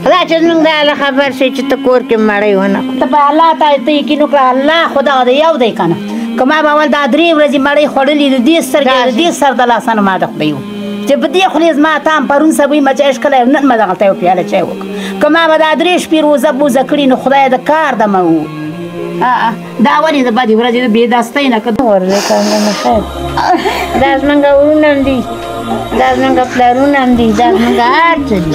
خدا چې زموږ د الله خبر شي چې ته کور کې مړی ونه ته په الله ته یقین وکړه الله خدا د یو دی که نه که ما به اول دا 3 ورځې مړۍ خوړلي د دې سترګې د دې سر د لاسه نه ما د خدای و چې په دې خولې زما تام پرون سبوی مه چای ښکلی نن مې دغلته یو پیاله چای وکړه که ما به دا 3 شپې روزه بوزه کړي نو خدای د کار دمه و دا ولې د بدې ورځې د بېداستۍ نه که ورځې کارونه خیر دا زموږ ورونه هم دي دا زموږ پلارونه هم دي دا زموږ هر څه دي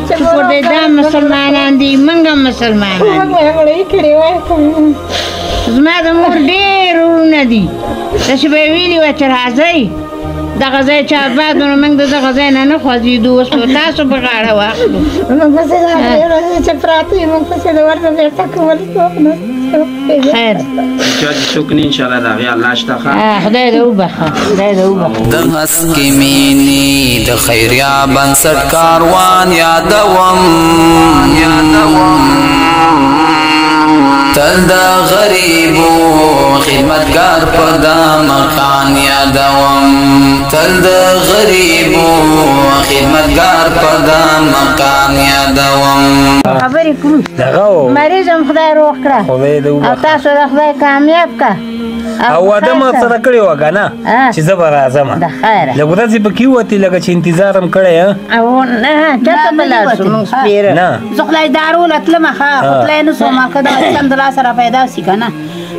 شکر دی دا مسلمانان دي موږ هم مسلمانان دي زما د مور ډېر ورونه دي داسې به یې ویلي وه چې راځئ دغه ځای چې آباد نو موږ د دغه ځای نه نه خوځېدو اوس به تاسو په غاړه واخلو چې پراته یې موږ پسې د ورته بېرته کول خیر چا چې څوک نه انشاءالله د هغې الله شته ښه خدای دې وبخه خدای دې وبخه د هسکې مینې د خیریا بنسټ کاروان یادوم تل د غریبو خدمتګار په دا مکان یادوم تل د غریبو خدمتګار په دا مکان یادوم خبرې کړو مریض هم خدای روغ کړه او تاسو د خدای کامیاب کړه او واده ما سره کړې وه که نه چې زه به راځم د خیره لږ ورځې پکې ووتې لکه چې انتظار هم کړی او نه چېرته به لاړ شو مونږ سپېره نه زه خدای دارو له تلمه ښه خو تللی نه شوم که دغه چند د لاسه را پیدا شي که نه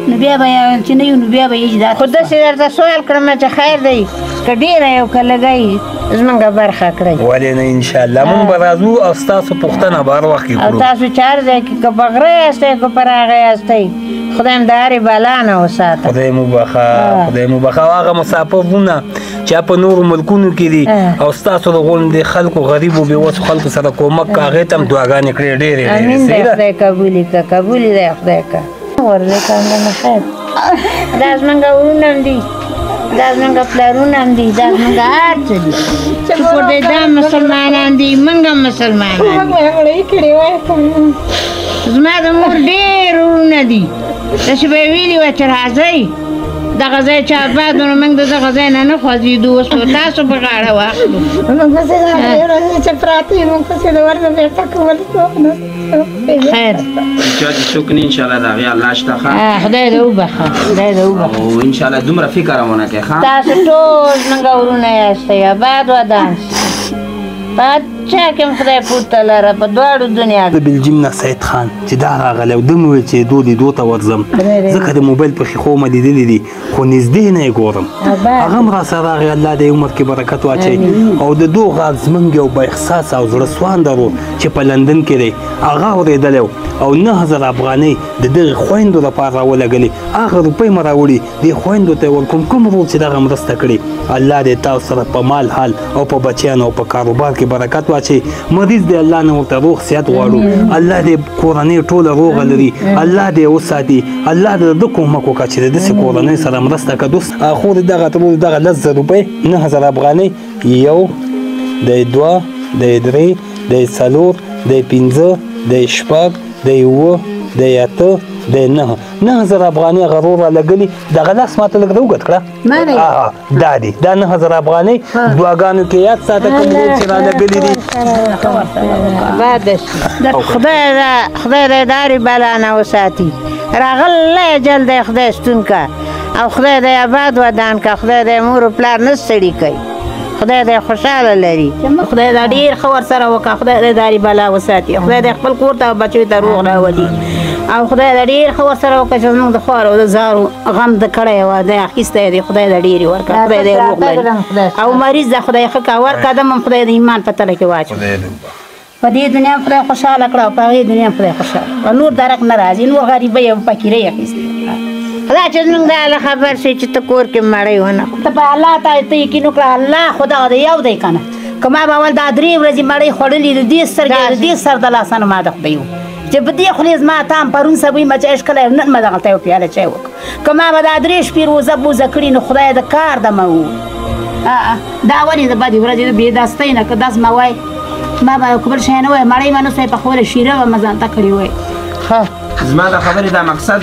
نو بیا به چې نه یو نو بیا به یې خو داسې درته سوال کړم چې خیر دی که ډېره یو که لږی زمونږ برخه کړئ ولې نه انشاءالله مونږ به راځو او ستاسو پوښتنه به هر وخت کې او کړو تاسو چې هر ځای کې که په غره یاستئ که په هغه یاستئ خدای م د هرې بلا نه وساته خدای مو بخه خدای مو بخه او هغه مسافرونه چې په نورو ملکونو کې دي او ستاسو د غونډې خلکو غریبو بېوسو خلکو سره کومک که هغې ته هم دعاګانې کړې ډېرې امین دی خدای قبولي که قبولي دی خدای که ورځې کارونه خیر دا زموږ ورونه هم دي دا زموږ پلارونه هم دي دا زموږ هر څه دي شکر دی دا مسلمانان دي موږ هم مسلمانان دي زما د مور ډېر ورونه دي داسې به یې ویلي وه چې راځئ دغه ځای چې آباد نو موږ د دغه ځای نه نه خوځېدو اوس به تاسو په غاړه واخلو موږ پسې د هغې ورځې چې پراته یې موږ پسې د ورته بېرته کول خیر چا چې څوک نه انشاءالله د هغې الله شته ښه خدای دې وبخه خدای دې وبخه او انشاءالله دومره فکر هم ونه کوې ښه تاسو ټول زموږ ورونه یاستئ آباد ودان په چا کې هم خدای پورته لره په دواړو دنیا د بلجیم نه سید خان چې دا راغلی او ده مې وویل چې دو لیدو ته ورځم ځکه د موبایل په ښیښو مې لیدلي دي خو نږدې نه یې ګورم هغه هم راسره راغی الله دې عمر کې برکت واچوي او د دو غږ زموږ یو با احساس او زړه سوانده ورور چې په لندن کې دی هغه اورېدلی او 9000 افغانۍ د دغې خویندو لپاره راولګلې هغه روپۍ مې راوړي دې خویندو ته یې ورکوم کوم ورور چې دغه مرسته کړې الله دې تاسو سره په مال حال او په بچیانو او په کاروبار کې برکت واچوي مریض دی الله نه ورته روغ صحت غواړو الله دې کورنۍ ټوله روغه لري الله دې وساتي الله دې د کومک وکړه چې د داسې کورنۍ سره مرسته کړه دوست خو د دغه ټول دغه 10000 روپۍ 9000 افغانۍ یو د 2 د 3 د 4 د 5 د 6 د 7 د 8 د 9000 افغانۍ هغه ورور رالګلي دغه لاس ماته لږ راوګد کړه دا دي دا 9000 افغانۍ دعاګانو کې یاد ساته کوم ورور چې رالګلي دي خدای دې د هرې بلا نه وساتي راغلی اجل دی خدای ستون که او خدای دې آباد ودان که خدای دې مور و پلار نه ستړي کوي خدای دې خوشحاله لري خدای دا ډېر ښه ورسره وکړه خدای دې د هرې بلا وساتي خدای دې خپل کور ته بچیو ته روغ راولي او خدای دې ډېر ښه ورسره وکړه چې زموږ د خوارو د زارو غم د کړی وه دی اخیستی دی خدای دې ډېرې ورکړه خدای دې روغ لري او مریض ده خدای ښه کړه ورکړه دم هم خدای د ایمان په تله کې واچو په دې دنیا هم خدای خوشحاله کړه او په هغې دنیا هم خدای خوشحاله کړه نور درک نه راځي نور غریبۍ او فقیرۍ اخیستې خدا چې زموږ د الله خبر شي چې ته کور کې مړی ونه ته په الله ته یقین وکړه الله خدا د یو دی که نه که ما به اول دا 3 ورځې مړۍ خوړلي د دې سترګې د دې سر د لاسه نه ما د خدای و چې په دې خولې زما تام پرون سبوی مه چای ښکلی نن مې دغلته یو پیاله چای وکړه که ما به دا 3 شپې روزه بوزه کړي نو خدای د کار دمه و دا ولې د بدې ورځې د بېداستۍ نه که داس ما وای ما به یو بل شی نه وای مړۍ به نه سوی پخولی شیره به مې ځان ته کړې وای زما د خبرې دا مقصد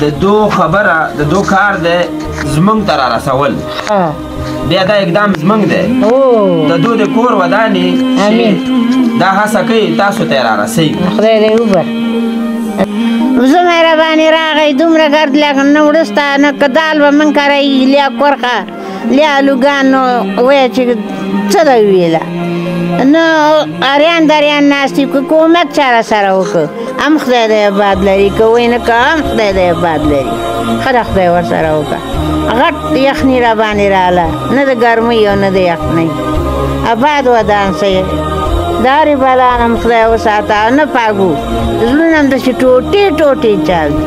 د دو خبره د دو کار د زمونږ ته را رسول بیا دا اقدام زمونږ دی او د دوی د کور ودانې امین. چې دا هڅه کوي تاسو ته یې رارسوي. خدای دې وبر زه مهرباني راغی دومره ګرد لږ نه وروسته نه که دال به من کرایي لیا کورخه لیا الوګان نو وایه چې څه ده ویله نو اریان دریان ناستي که کومک چاره سره وکړه هم خدای دې آباد لري که وایي نه که هم خدای دې آباد لري ښه ده خدای ورسره وکړه غټ یخني راباندې راله نه د ګرمۍ او نه د یخنۍ آباد ودان سي د هرې بلا نه م خدای وساته او نه پاږو زړونه هم داسې ټوټې ټوټې چال دي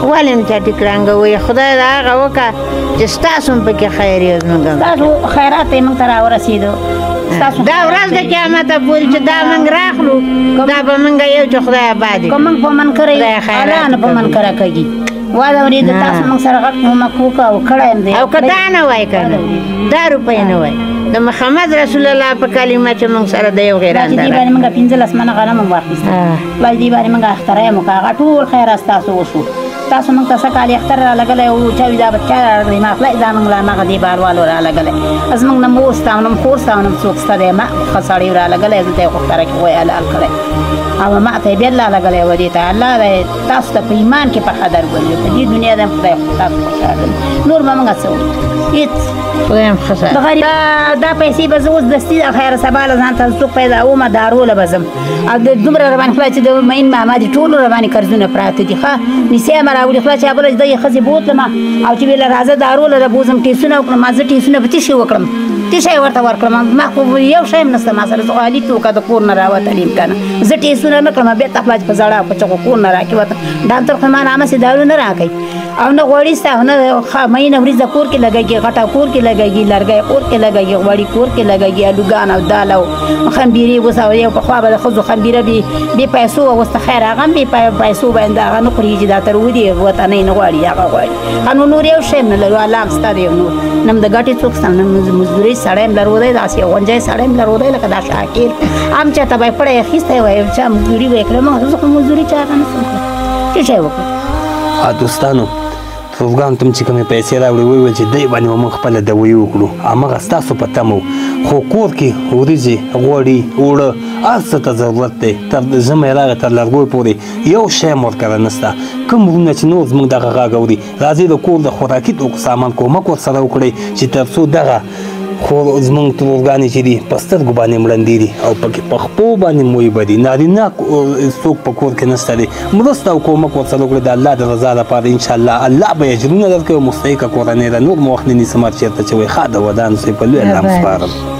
ولې م چا ټیکرانګه وایي خدای د هغه وکړه چې ستاسو هم پکې خیر یې زموږ هم تاسو خیرات یې موږ ته راورسېدو دا ورځ د قیامته پورې چې دا موږ راخلو دا به موږ یو چې خدای آباد که موږ په من کرئ الله نه په من کره کوي واده اورېده تاسو موږ سره غټ کومک وکړه او کړی یم دی او که دا نه وای که نه دا روپۍ نه وای د محمد رسول الله په کلمه چې موږ سره د یو غیران دې باندې موږ 15 منه غنم هم واخیسته بل دې باندې موږ اختر یې وکړه هغه ټول خیرات ستاسو وشو تاسو موږ ته څه کال اختر رالګلی او چا وي دا بچا راغلی ما خپله دا موږ له هماغه دې باروالو رالګلی زموږ نه مور ستا نه خور ستا نه څوک شته دی ما ښه سړی رالګلی دلته یې خو اختره کې غوی حلال کړی او ما ته یې بیا لالګلی و دې ته الله دی تاسو ته په ایمان کې په قدر ګوري په دې دنیا د خدای تاسو خوشحاله نور به موږ څه وکړو هېڅ خدای هم ښه ساته د غریب دا پیسې به زه اوس دستي د خیر سبا له ځان ته څوک پیدا ومه داروله به ځم او د دومره راباندې خدای چې د معین محمد ټولو راباندې قرضونه پراته دي ښه نیسې مه راوړي خدای چې بله د یې ښځې بوتلم او چې ویله راځه داروله ده بوځم ټیسونه وکړم ما زه ټیسونه په تیشې وکړم تیشه یې ورته ورکړم ما خو یو شی هم نشته ما سره زه خو علي توکه د کور نه راوتلی یم که نه زه ټیسونه نه کړم بېرته خپله چې په زړه په چغو کور نه راکې وته ډاکټر خو ما نه همسې دارو نه راکوي او نه غوړي سته او نه مینه وریځه کور کې لګېږي غټه کور کې لګېږي لرګی کور کې لګېږي غوړي کور کې لګېږي الوګان او دال او خمبیرې اوس او یو پخوا به د ښځو خمبیره بې پیسو وه اوس ته خیر هغه هم بې پیسو باندې هغه نه خورېږي دا تر ودې وطنۍ نه غواړي هغه غواړي نو نور یو شی هم نه لرو الله هم ستا دی یو نور نه م د ګټې څوک سته نه مزدورۍ سړی هم لرودی داسې یو غونجی سړی هم لرودی لکه دا شاکر هم چاته به یې پړی اخیستی وای چا مزدوري به یې کړې زه خو مزدوري چا هغه نشم کړی څه شی وکړو دوستانو پروګرام ته چې کومې پیسې راوړې وویل چې دی باندې به موږ خپله دوایي وکړو هماغه ستاسو په تمه خو کور کې وریځې غوړي اوړه هر څه ته ضرورت دی تر ژمی راغی تر لرګیو پورې یو شی هم ورکره نشته کوم وروڼه چې نور زموږ دغه غږ اوري راځئ د کور د خوراکي توکو سامان کومک ورسره وکړئ چې تر څو دغه خو زموږ ترورګانې چې دي په سترګو باندې مړندې دي او پکې په خپو باندې موی به دي نارینه څوک په کور کې نشته دی مرسته او کومک ورسره وکړئ د الله د رضا لپاره انشاءالله الله به یې اجرونه درکوي او مستحقه کورنۍ ده نور مو وخت نه نیسم هر چېرته چې وایي ښه د ودان اوسئ په لوی الله م سپارم